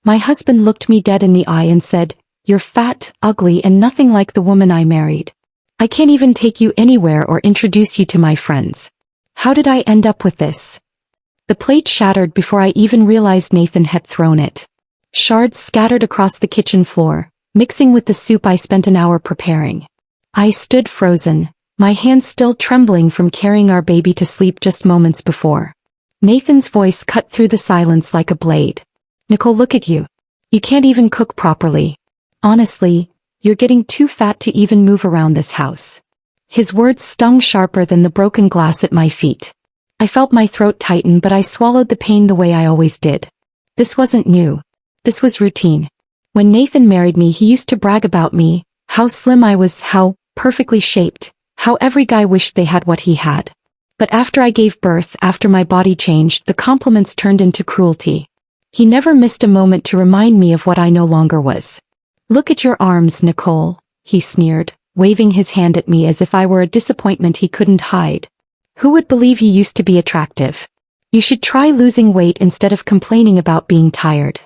My husband looked me dead in the eye and said, "You're fat, ugly, and nothing like the woman I married. I can't even take you anywhere or introduce you to my friends. How did I end up with this?" The plate shattered before I even realized Nathan had thrown it. Shards scattered across the kitchen floor, mixing with the soup I spent an hour preparing. I stood frozen, my hands still trembling from carrying our baby to sleep just moments before. Nathan's voice cut through the silence like a blade. "Nicole, look at you. You can't even cook properly. Honestly, you're getting too fat to even move around this house." His words stung sharper than the broken glass at my feet. I felt my throat tighten, but I swallowed the pain the way I always did. This wasn't new. This was routine. When Nathan married me, he used to brag about me, how slim I was, how perfectly shaped, how every guy wished they had what he had. But after I gave birth, after my body changed, the compliments turned into cruelty. He never missed a moment to remind me of what I no longer was. "Look at your arms, Nicole," he sneered, waving his hand at me as if I were a disappointment he couldn't hide. "Who would believe you used to be attractive? You should try losing weight instead of complaining about being tired."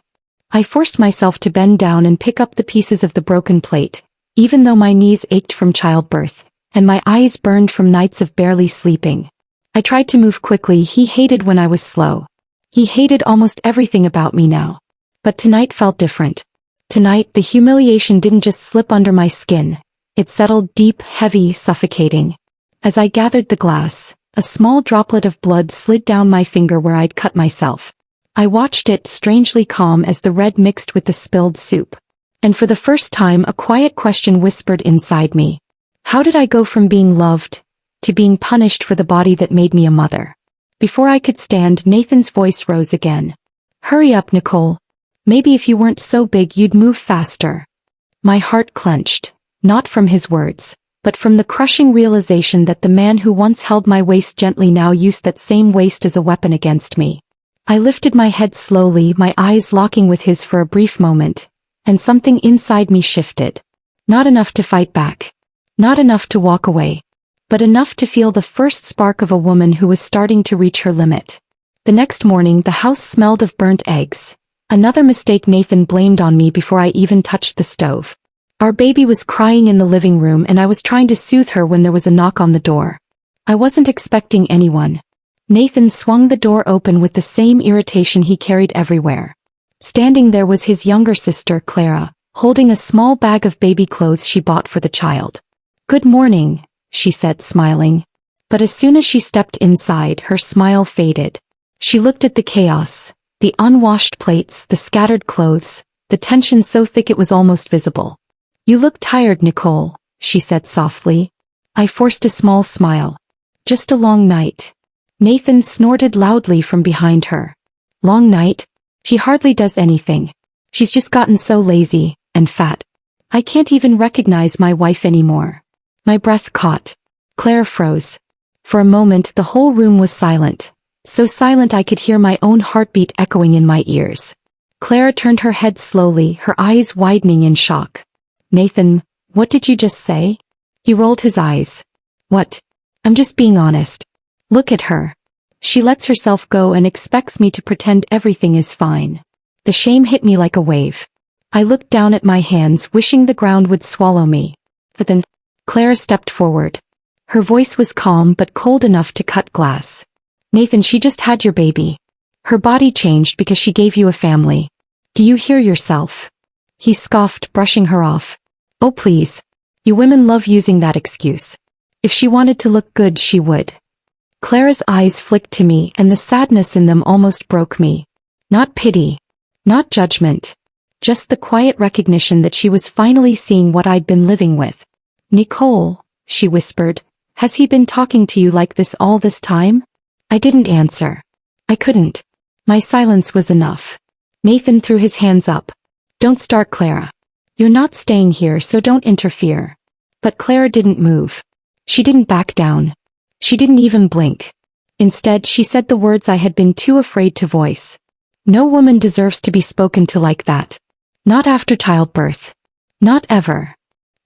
I forced myself to bend down and pick up the pieces of the broken plate, even though my knees ached from childbirth, and my eyes burned from nights of barely sleeping. I tried to move quickly. He hated when I was slow. He hated almost everything about me now. But tonight felt different. Tonight, the humiliation didn't just slip under my skin. It settled deep, heavy, suffocating. As I gathered the glass, a small droplet of blood slid down my finger where I'd cut myself. I watched it, strangely calm as the red mixed with the spilled soup. And for the first time, a quiet question whispered inside me. How did I go from being loved to being punished for the body that made me a mother? Before I could stand, Nathan's voice rose again. "Hurry up, Nicole. Maybe if you weren't so big you'd move faster." My heart clenched, not from his words, but from the crushing realization that the man who once held my waist gently now used that same waist as a weapon against me. I lifted my head slowly, my eyes locking with his for a brief moment, and something inside me shifted. Not enough to fight back. Not enough to walk away. But enough to feel the first spark of a woman who was starting to reach her limit. The next morning, the house smelled of burnt eggs. Another mistake Nathan blamed on me before I even touched the stove. Our baby was crying in the living room and I was trying to soothe her when there was a knock on the door. I wasn't expecting anyone. Nathan swung the door open with the same irritation he carried everywhere. Standing there was his younger sister, Clara, holding a small bag of baby clothes she bought for the child. "Good morning," she said, smiling. But as soon as she stepped inside, her smile faded. She looked at the chaos, the unwashed plates, the scattered clothes, the tension so thick it was almost visible. "You look tired, Nicole," she said softly. I forced a small smile. "Just a long night." Nathan snorted loudly from behind her. "Long night? She hardly does anything. She's just gotten so lazy and fat. I can't even recognize my wife anymore." My breath caught. Claire froze. For a moment the whole room was silent, so silent I could hear my own heartbeat echoing in my ears. Clara turned her head slowly, her eyes widening in shock. "Nathan, what did you just say?" He rolled his eyes. "What? I'm just being honest. Look at her. She lets herself go and expects me to pretend everything is fine." The shame hit me like a wave. I looked down at my hands, wishing the ground would swallow me. But then, Clara stepped forward. Her voice was calm but cold enough to cut glass. "Nathan, she just had your baby. Her body changed because she gave you a family. Do you hear yourself?" He scoffed, brushing her off. "Oh please. You women love using that excuse. If she wanted to look good, she would." Clara's eyes flicked to me, and the sadness in them almost broke me. Not pity. Not judgment. Just the quiet recognition that she was finally seeing what I'd been living with. "Nicole," she whispered, "has he been talking to you like this all this time?" I didn't answer. I couldn't. My silence was enough. Nathan threw his hands up. "Don't start, Clara. You're not staying here, so don't interfere." But Clara didn't move. She didn't back down. She didn't even blink. Instead, she said the words I had been too afraid to voice. "No woman deserves to be spoken to like that. Not after childbirth. Not ever."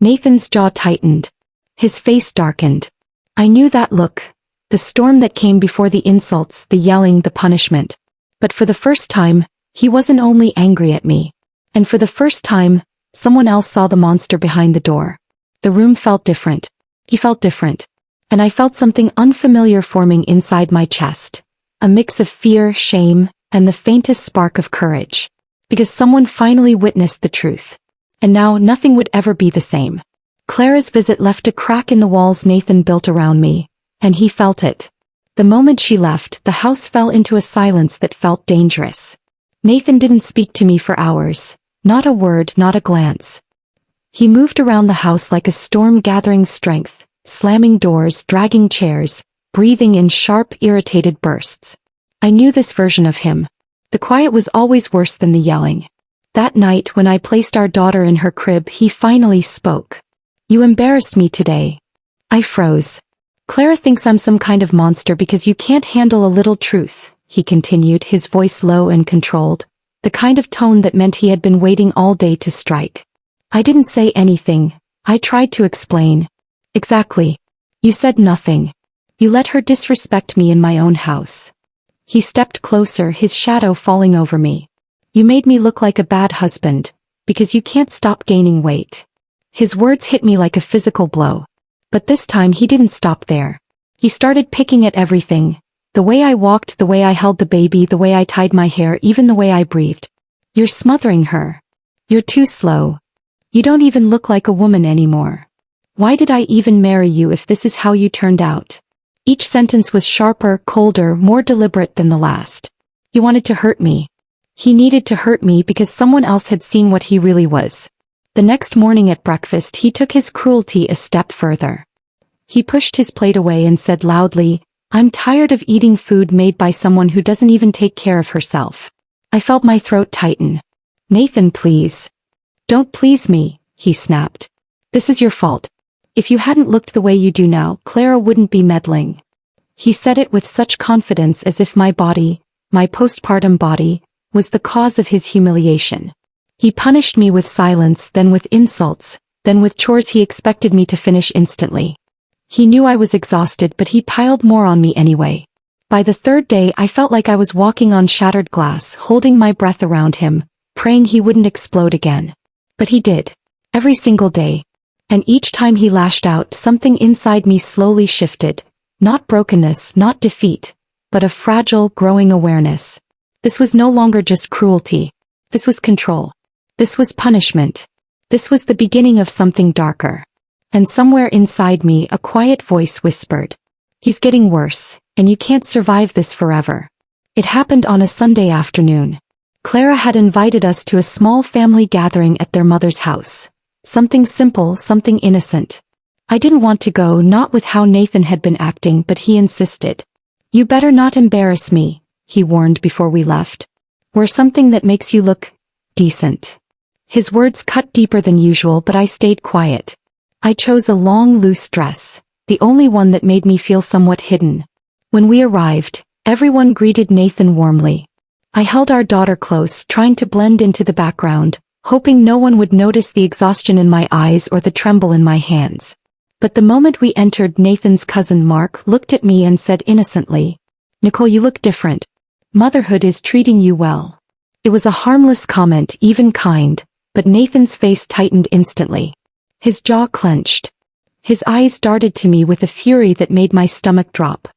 Nathan's jaw tightened. His face darkened. I knew that look. The storm that came before the insults, the yelling, the punishment. But for the first time, He wasn't only angry at me. And for the first time, someone else saw the monster behind the door. The room felt different. He felt different. And I felt something unfamiliar forming inside my chest. A mix of fear, shame, and the faintest spark of courage. Because someone finally witnessed the truth. And now nothing would ever be the same. Clara's visit left a crack in the walls Nathan built around me, and he felt it. The moment she left, the house fell into a silence that felt dangerous. Nathan didn't speak to me for hours. Not a word, not a glance. He moved around the house like a storm gathering strength, slamming doors, dragging chairs, breathing in sharp, irritated bursts. I knew this version of him. The quiet was always worse than the yelling. That night when I placed our daughter in her crib, he finally spoke. "You embarrassed me today." I froze. "Clara thinks I'm some kind of monster because you can't handle a little truth," he continued, his voice low and controlled, the kind of tone that meant he had been waiting all day to strike. I didn't say anything. I tried to explain. "Exactly. You said nothing. You let her disrespect me in my own house." He stepped closer, his shadow falling over me. "You made me look like a bad husband, because you can't stop gaining weight." His words hit me like a physical blow. But this time he didn't stop there. He started picking at everything. The way I walked, the way I held the baby, the way I tied my hair, even the way I breathed. "You're smothering her. You're too slow. You don't even look like a woman anymore. Why did I even marry you if this is how you turned out?" Each sentence was sharper, colder, more deliberate than the last. He wanted to hurt me. He needed to hurt me because someone else had seen what he really was. The next morning at breakfast he took his cruelty a step further. He pushed his plate away and said loudly, "I'm tired of eating food made by someone who doesn't even take care of herself." I felt my throat tighten. "Nathan, please. Don't please me," he snapped. "This is your fault. If you hadn't looked the way you do now, Clara wouldn't be meddling." He said it with such confidence as if my body, my postpartum body, was the cause of his humiliation. He punished me with silence, then with insults, then with chores he expected me to finish instantly. He knew I was exhausted, but he piled more on me anyway. By the third day I felt like I was walking on shattered glass, holding my breath around him, praying he wouldn't explode again. But he did. Every single day. And each time he lashed out, something inside me slowly shifted. Not brokenness, not defeat, but a fragile, growing awareness. This was no longer just cruelty. This was control. This was punishment. This was the beginning of something darker. And somewhere inside me a quiet voice whispered, "He's getting worse, and you can't survive this forever." It happened on a Sunday afternoon. Clara had invited us to a small family gathering at their mother's house. Something simple, something innocent. I didn't want to go, not with how Nathan had been acting, but he insisted. "You better not embarrass me," he warned before we left. "Wear something that makes you look decent." His words cut deeper than usual, but I stayed quiet. I chose a long, loose dress, the only one that made me feel somewhat hidden. When we arrived, everyone greeted Nathan warmly. I held our daughter close, trying to blend into the background, hoping no one would notice the exhaustion in my eyes or the tremble in my hands. But the moment we entered, Nathan's cousin Mark looked at me and said innocently, "Nicole, you look different. Motherhood is treating you well." It was a harmless comment, even kind, but Nathan's face tightened instantly. His jaw clenched. His eyes darted to me with a fury that made my stomach drop.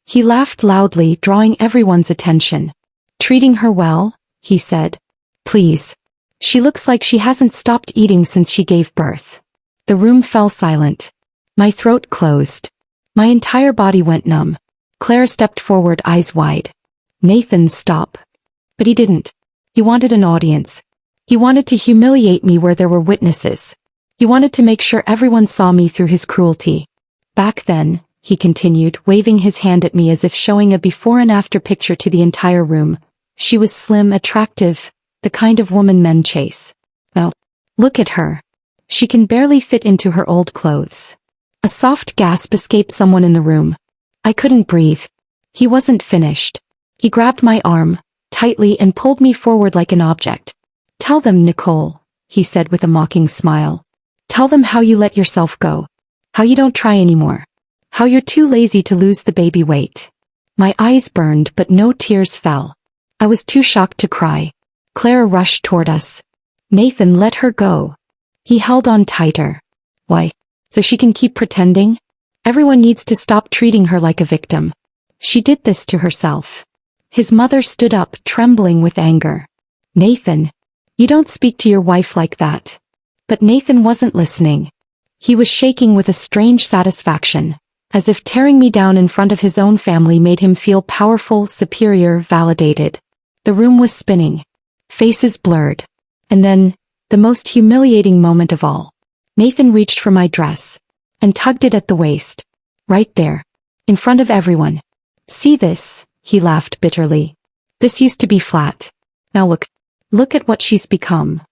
He laughed loudly, drawing everyone's attention. "Treating her well?" he said. "Please. She looks like she hasn't stopped eating since she gave birth." The room fell silent. My throat closed. My entire body went numb. Claire stepped forward, eyes wide. "Nathan, stop." But he didn't. He wanted an audience. He wanted to humiliate me where there were witnesses. He wanted to make sure everyone saw me through his cruelty. "Back then," he continued, waving his hand at me as if showing a before and after picture to the entire room, "she was slim, attractive, the kind of woman men chase. Well, look at her. She can barely fit into her old clothes." A soft gasp escaped someone in the room. I couldn't breathe. He wasn't finished. He grabbed my arm, tightly, and pulled me forward like an object. "Tell them, Nicole," he said with a mocking smile. "Tell them how you let yourself go. How you don't try anymore. How you're too lazy to lose the baby weight." My eyes burned, but no tears fell. I was too shocked to cry. Clara rushed toward us. Nathan let her go. He held on tighter. Why? So she can keep pretending? Everyone needs to stop treating her like a victim. She did this to herself. His mother stood up, trembling with anger. Nathan, you don't speak to your wife like that. But Nathan wasn't listening. He was shaking with a strange satisfaction, as if tearing me down in front of his own family made him feel powerful, superior, validated. The room was spinning. Faces blurred. And then, the most humiliating moment of all. Nathan reached for my dress and tugged it at the waist. Right there. In front of everyone. See this, he laughed bitterly. This used to be flat. Now look at what she's become.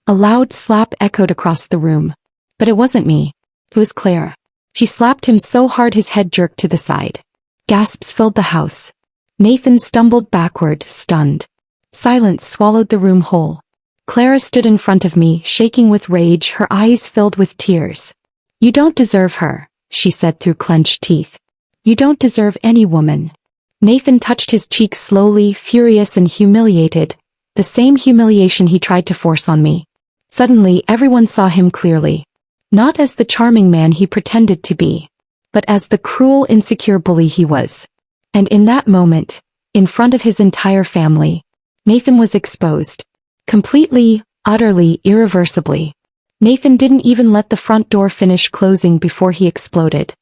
A loud slap echoed across the room. But it wasn't me. It was Clara. She slapped him so hard his head jerked to the side. Gasps filled the house. Nathan stumbled backward, stunned. Silence swallowed the room whole. Clara stood in front of me, shaking with rage, her eyes filled with tears. You don't deserve her, she said through clenched teeth. You don't deserve any woman. Nathan touched his cheek slowly, furious and humiliated, the same humiliation he tried to force on me. Suddenly everyone saw him clearly. Not as the charming man he pretended to be, but as the cruel, insecure bully he was. And in that moment, in front of his entire family, Nathan was exposed. Completely, utterly, irreversibly. Nathan didn't even let the front door finish closing before he exploded.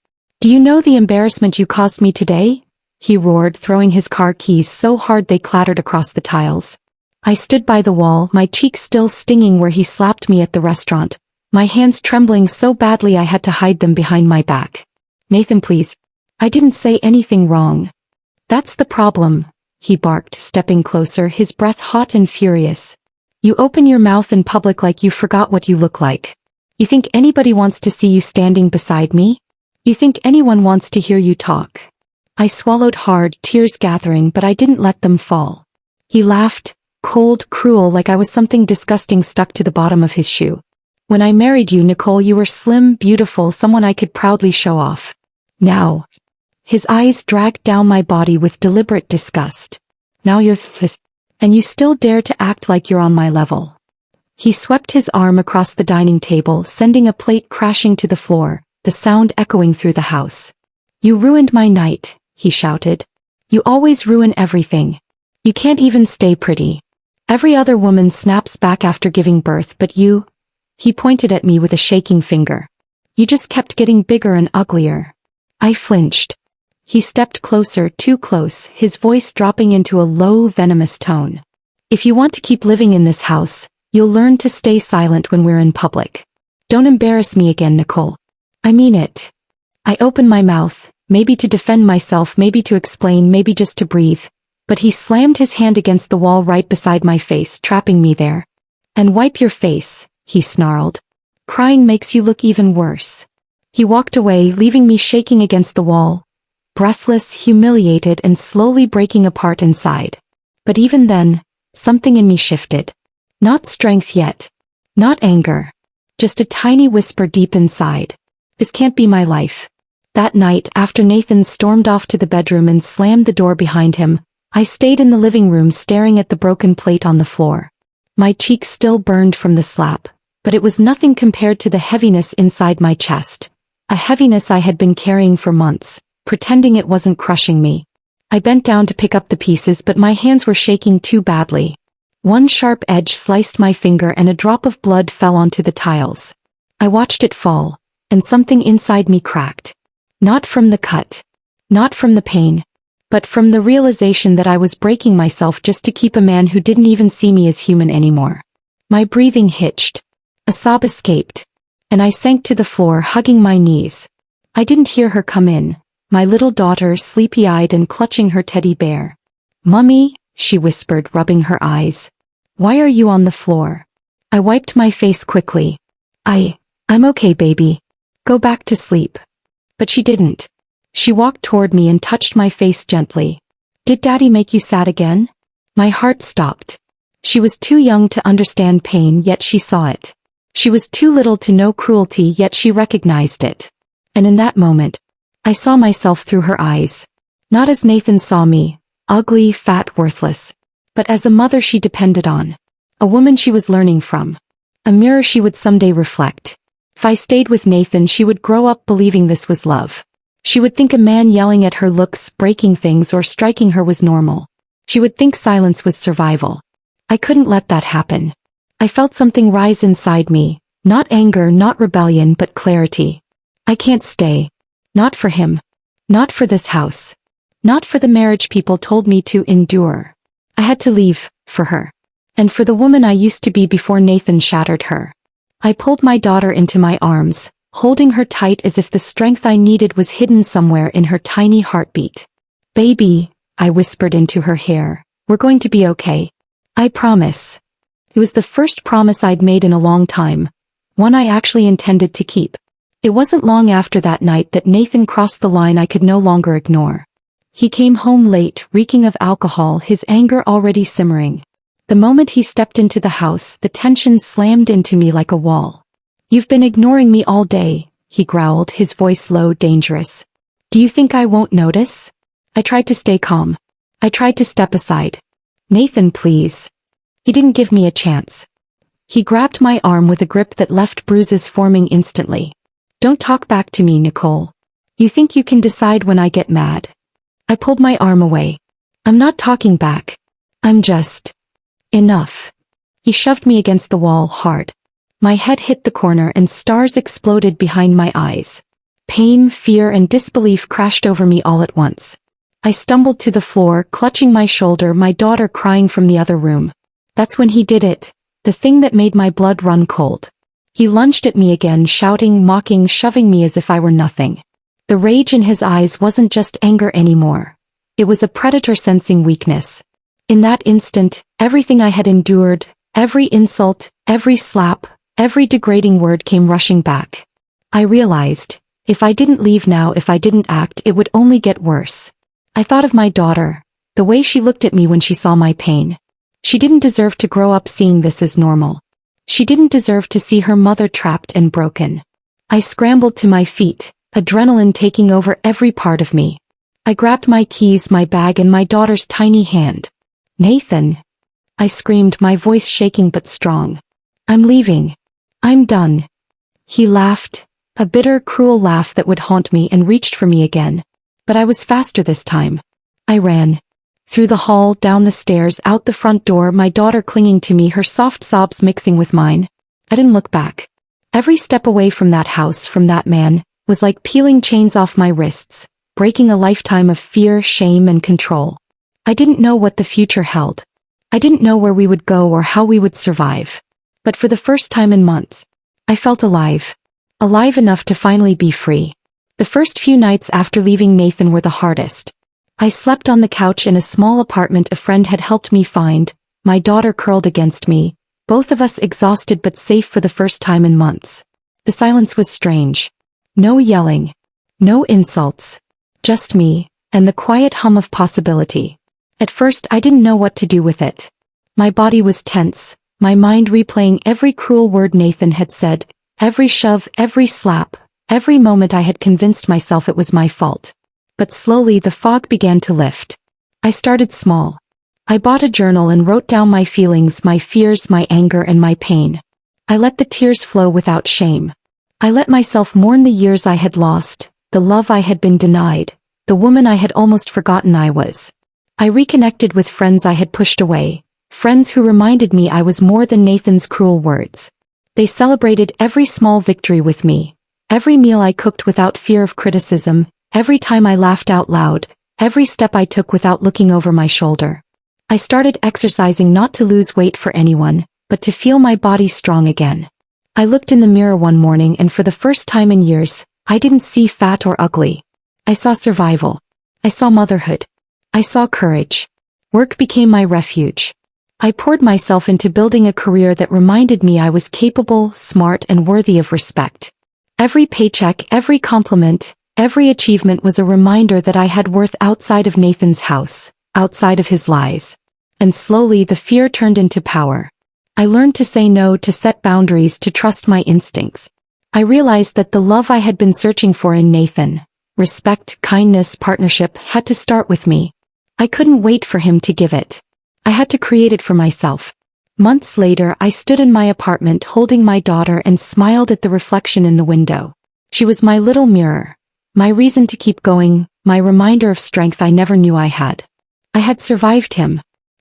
Do you know the embarrassment you caused me today? He roared, throwing his car keys so hard they clattered across the tiles. I stood by the wall, my cheeks still stinging where he slapped me at the restaurant, my hands trembling so badly I had to hide them behind my back. Nathan, please. I didn't say anything wrong. That's the problem, he barked, stepping closer, his breath hot and furious. You open your mouth in public like you forgot what you look like. You think anybody wants to see you standing beside me? You think anyone wants to hear you talk? I swallowed hard, tears gathering, but I didn't let them fall. He laughed, cold, cruel, like I was something disgusting stuck to the bottom of his shoe. When I married you, Nicole, you were slim, beautiful, someone I could proudly show off. Now. His eyes dragged down my body with deliberate disgust. Now you're and you still dare to act like you're on my level. He swept his arm across the dining table, sending a plate crashing to the floor, the sound echoing through the house. You ruined my night, he shouted. You always ruin everything. You can't even stay pretty. Every other woman snaps back after giving birth, but you... He pointed at me with a shaking finger. You just kept getting bigger and uglier. I flinched. He stepped closer, too close, his voice dropping into a low, venomous tone. If you want to keep living in this house, you'll learn to stay silent when we're in public. Don't embarrass me again, Nicole. I mean it. I opened my mouth, maybe to defend myself, maybe to explain, maybe just to breathe, but he slammed his hand against the wall right beside my face, trapping me there. And wipe your face, he snarled. Crying makes you look even worse. He walked away, leaving me shaking against the wall, breathless, humiliated, and slowly breaking apart inside. But even then, something in me shifted. Not strength yet. Not anger. Just a tiny whisper deep inside. This can't be my life. That night, after Nathan stormed off to the bedroom and slammed the door behind him, I stayed in the living room staring at the broken plate on the floor. My cheeks still burned from the slap, but it was nothing compared to the heaviness inside my chest. A heaviness I had been carrying for months, pretending it wasn't crushing me. I bent down to pick up the pieces, but my hands were shaking too badly. One sharp edge sliced my finger and a drop of blood fell onto the tiles. I watched it fall, and something inside me cracked. Not from the cut. Not from the pain. But from the realization that I was breaking myself just to keep a man who didn't even see me as human anymore. My breathing hitched. A sob escaped. And I sank to the floor, hugging my knees. I didn't hear her come in. My little daughter, sleepy-eyed and clutching her teddy bear. Mummy, she whispered, rubbing her eyes. Why are you on the floor? I wiped my face quickly. I'm okay, baby. Go back to sleep. But she didn't. She walked toward me and touched my face gently. Did Daddy make you sad again? My heart stopped. She was too young to understand pain, yet she saw it. She was too little to know cruelty, yet she recognized it. And in that moment, I saw myself through her eyes. Not as Nathan saw me, ugly, fat, worthless, but as a mother she depended on. A woman she was learning from. A mirror she would someday reflect. If I stayed with Nathan, she would grow up believing this was love. She would think a man yelling at her looks, breaking things, or striking her was normal. She would think silence was survival. I couldn't let that happen. I felt something rise inside me, not anger, not rebellion, but clarity. I can't stay. Not for him. Not for this house. Not for the marriage people told me to endure. I had to leave, for her. And for the woman I used to be before Nathan shattered her. I pulled my daughter into my arms, holding her tight as if the strength I needed was hidden somewhere in her tiny heartbeat. "Baby," I whispered into her hair, "we're going to be okay. I promise." It was the first promise I'd made in a long time, one I actually intended to keep. It wasn't long after that night that Nathan crossed the line I could no longer ignore. He came home late, reeking of alcohol, his anger already simmering. The moment he stepped into the house, the tension slammed into me like a wall. "You've been ignoring me all day," he growled, his voice low, dangerous. "Do you think I won't notice?" I tried to stay calm. I tried to step aside. "Nathan, please." He didn't give me a chance. He grabbed my arm with a grip that left bruises forming instantly. "Don't talk back to me, Nicole. You think you can decide when I get mad." I pulled my arm away. "I'm not talking back. I'm just... enough." He shoved me against the wall hard. My head hit the corner and stars exploded behind my eyes. Pain, fear, and disbelief crashed over me all at once. I stumbled to the floor, clutching my shoulder, my daughter crying from the other room. That's when he did it, the thing that made my blood run cold. He lunged at me again, shouting, mocking, shoving me as if I were nothing. The rage in his eyes wasn't just anger anymore. It was a predator sensing weakness. In that instant, everything I had endured, every insult, every slap, every degrading word came rushing back. I realized, if I didn't leave now, if I didn't act, it would only get worse. I thought of my daughter, the way she looked at me when she saw my pain. She didn't deserve to grow up seeing this as normal. She didn't deserve to see her mother trapped and broken. I scrambled to my feet, adrenaline taking over every part of me. I grabbed my keys, my bag, and my daughter's tiny hand. "Nathan!" I screamed, my voice shaking but strong. "I'm leaving. I'm done." He laughed, a bitter, cruel laugh that would haunt me, and reached for me again. But I was faster this time. I ran. Through the hall, down the stairs, out the front door, my daughter clinging to me, her soft sobs mixing with mine. I didn't look back. Every step away from that house, from that man, was like peeling chains off my wrists, breaking a lifetime of fear, shame, and control. I didn't know what the future held. I didn't know where we would go or how we would survive. But for the first time in months, I felt alive. Alive enough to finally be free. The first few nights after leaving Nathan were the hardest. I slept on the couch in a small apartment a friend had helped me find, my daughter curled against me, both of us exhausted but safe for the first time in months. The silence was strange. No yelling. No insults. Just me, and the quiet hum of possibility. At first I didn't know what to do with it. My body was tense, my mind replaying every cruel word Nathan had said, every shove, every slap, every moment I had convinced myself it was my fault. But slowly the fog began to lift. I started small. I bought a journal and wrote down my feelings, my fears, my anger, and my pain. I let the tears flow without shame. I let myself mourn the years I had lost, the love I had been denied, the woman I had almost forgotten I was. I reconnected with friends I had pushed away, friends who reminded me I was more than Nathan's cruel words. They celebrated every small victory with me, every meal I cooked without fear of criticism, every time I laughed out loud, every step I took without looking over my shoulder. I started exercising not to lose weight for anyone, but to feel my body strong again. I looked in the mirror one morning and for the first time in years, I didn't see fat or ugly. I saw survival. I saw motherhood. I saw courage. Work became my refuge. I poured myself into building a career that reminded me I was capable, smart, and worthy of respect. Every paycheck, every compliment, every achievement was a reminder that I had worth outside of Nathan's house, outside of his lies. And slowly the fear turned into power. I learned to say no, to set boundaries, to trust my instincts. I realized that the love I had been searching for in Nathan, respect, kindness, partnership, had to start with me. I couldn't wait for him to give it. I had to create it for myself. Months later, I stood in my apartment holding my daughter and smiled at the reflection in the window. She was my little mirror, my reason to keep going, my reminder of strength I never knew I had. I had survived him.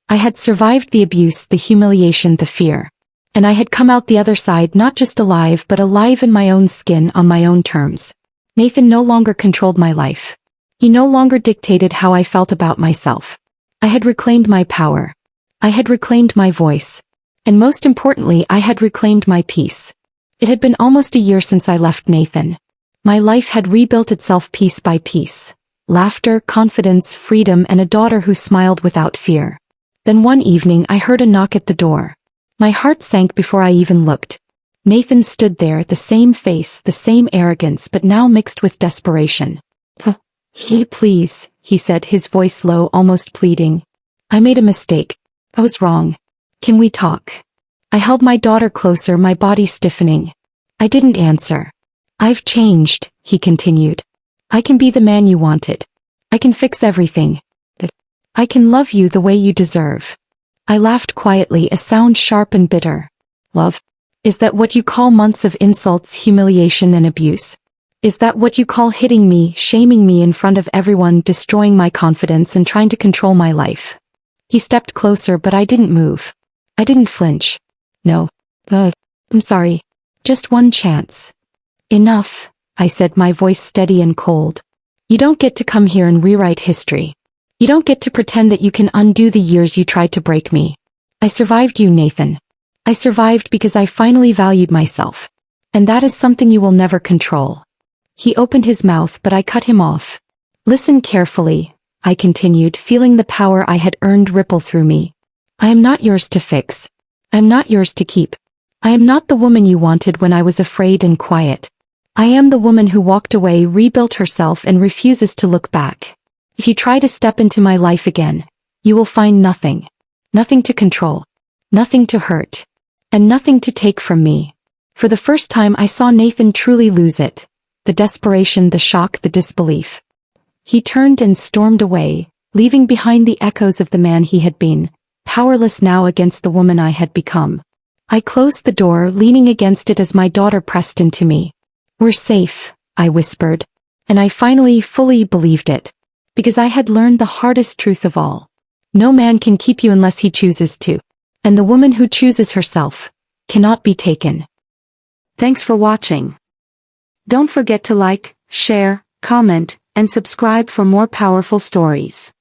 I had survived the abuse, the humiliation, the fear. And I had come out the other side not just alive but alive in my own skin on my own terms. Nathan no longer controlled my life. He no longer dictated how I felt about myself. I had reclaimed my power. I had reclaimed my voice. And most importantly, I had reclaimed my peace. It had been almost a year since I left Nathan. My life had rebuilt itself piece by piece. Laughter, confidence, freedom, and a daughter who smiled without fear. Then one evening I heard a knock at the door. My heart sank before I even looked. Nathan stood there, the same face, the same arrogance, but now mixed with desperation. "Hey, please," he said, his voice low, almost pleading. "I made a mistake. I was wrong. Can we talk?" I held my daughter closer, my body stiffening. I didn't answer. "I've changed," he continued. "I can be the man you wanted. I can fix everything. I can love you the way you deserve." I laughed quietly, a sound sharp and bitter. "Love? Is that what you call months of insults, humiliation, and abuse? Is that what you call hitting me, shaming me in front of everyone, destroying my confidence and trying to control my life?" He stepped closer, but I didn't move. I didn't flinch. "No. I'm sorry. Just one chance." "Enough," I said, my voice steady and cold. "You don't get to come here and rewrite history. You don't get to pretend that you can undo the years you tried to break me. I survived you, Nathan. I survived because I finally valued myself. And that is something you will never control." He opened his mouth, but I cut him off. "Listen carefully," I continued, feeling the power I had earned ripple through me. "I am not yours to fix. I am not yours to keep. I am not the woman you wanted when I was afraid and quiet. I am the woman who walked away, rebuilt herself, and refuses to look back. If you try to step into my life again, you will find nothing. Nothing to control. Nothing to hurt. And nothing to take from me." For the first time I saw Nathan truly lose it. The desperation, the shock, the disbelief. He turned and stormed away, leaving behind the echoes of the man he had been, powerless now against the woman I had become. I closed the door, leaning against it as my daughter pressed into me. "We're safe," I whispered. And I finally fully believed it. Because I had learned the hardest truth of all. No man can keep you unless he chooses to. And the woman who chooses herself cannot be taken. Thanks for watching. Don't forget to like, share, comment, and subscribe for more powerful stories.